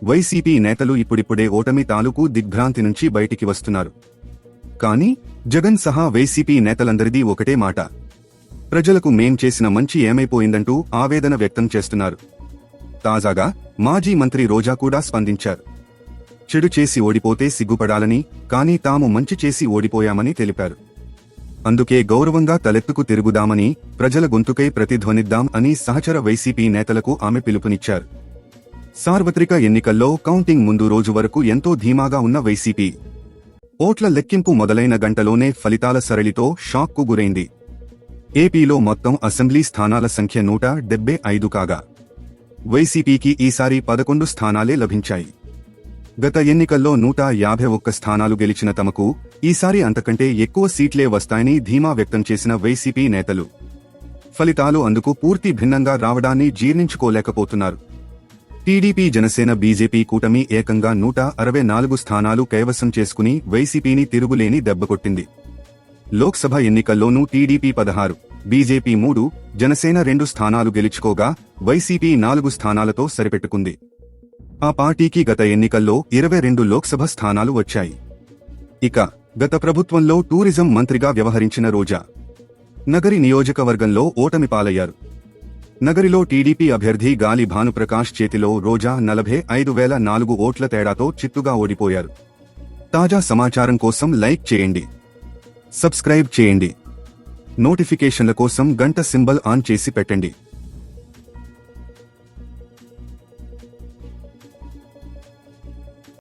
YCP నేతలు ఇప్పుడిప్పుడే ఓటమి తాలూకు దిగ్భ్రాంతి నుంచి బయటికి వస్తున్నారు. కానీ జగన్ సహా వైసీపీ నేతలందరిదీ ఒకటే మాట: ప్రజలకు మేం చేసిన మంచి ఏమైపోయిందంటూ ఆవేదన వ్యక్తం చేస్తున్నారు. తాజాగా మాజీ మంత్రి రోజా కూడా స్పందించారు. చెడు చేసి ఓడిపోతే సిగ్గుపడాలని, కానీ తాము మంచి చేసి ఓడిపోయామని తెలిపారు. అందుకే గౌరవంగా తలెత్తుకు తిరుగుదామని, ప్రజల గొంతుకై ప్రతిధ్వనిద్దాం అని సహచర వైసీపీ నేతలకు ఆమె పిలుపునిచ్చారు. సార్వత్రిక ఎన్నికల్లో కౌంటింగ్ ముందు రోజు వరకు ఎంతో ధీమాగా ఉన్న వైసీపీ ఓట్ల లెక్కింపు మొదలైన గంటలోనే ఫలితాల సరళితో షాక్కు గురైంది. ఏపీలో మొత్తం అసెంబ్లీ స్థానాల సంఖ్య 175 కాగా వైసీపీకి ఈసారి 11 స్థానాలే లభించాయి. గత ఎన్నికల్లో 151 స్థానాలు గెలిచిన తమకు ఈసారి అంతకంటే ఎక్కువ సీట్లే వస్తాయని ధీమా వ్యక్తం చేసిన వైసీపీ నేతలు ఫలితాలు అందుకు పూర్తి భిన్నంగా రావడాన్ని జీర్ణించుకోలేకపోతున్నారు. టీడీపీ, జనసేన, బీజేపీ కూటమి ఏకంగా 164 స్థానాలు కైవసం చేసుకుని వైసీపీని తిరుగులేని దెబ్బకొట్టింది. లోక్సభ ఎన్నికల్లోనూ టీడీపీ 16, బీజేపీ 3, జనసేన 2 స్థానాలు గెలుచుకోగా వైసీపీ 4 స్థానాలతో సరిపెట్టుకుంది. ఆ పార్టీకి గత ఎన్నికల్లో 22 లోక్సభ స్థానాలు వచ్చాయి. ఇక గత ప్రభుత్వంలో టూరిజం మంత్రిగా వ్యవహరించిన రోజా నగరి నియోజకవర్గంలో ఓటమి పాలయ్యారు. నగరిలో టీడీపీ అభ్యర్థి గాలి భానుప్రకాష్ చేతిలో రోజా 45,004 ఓట్ల తేడాతో చిత్తుగా ఓడిపోయారు. తాజా సమాచారం కోసం లైక్ చేయండి, సబ్స్క్రైబ్ చేయండి, నోటిఫికేషన్ల కోసం గంట సింబల్ ఆన్ చేసి పెట్టండి.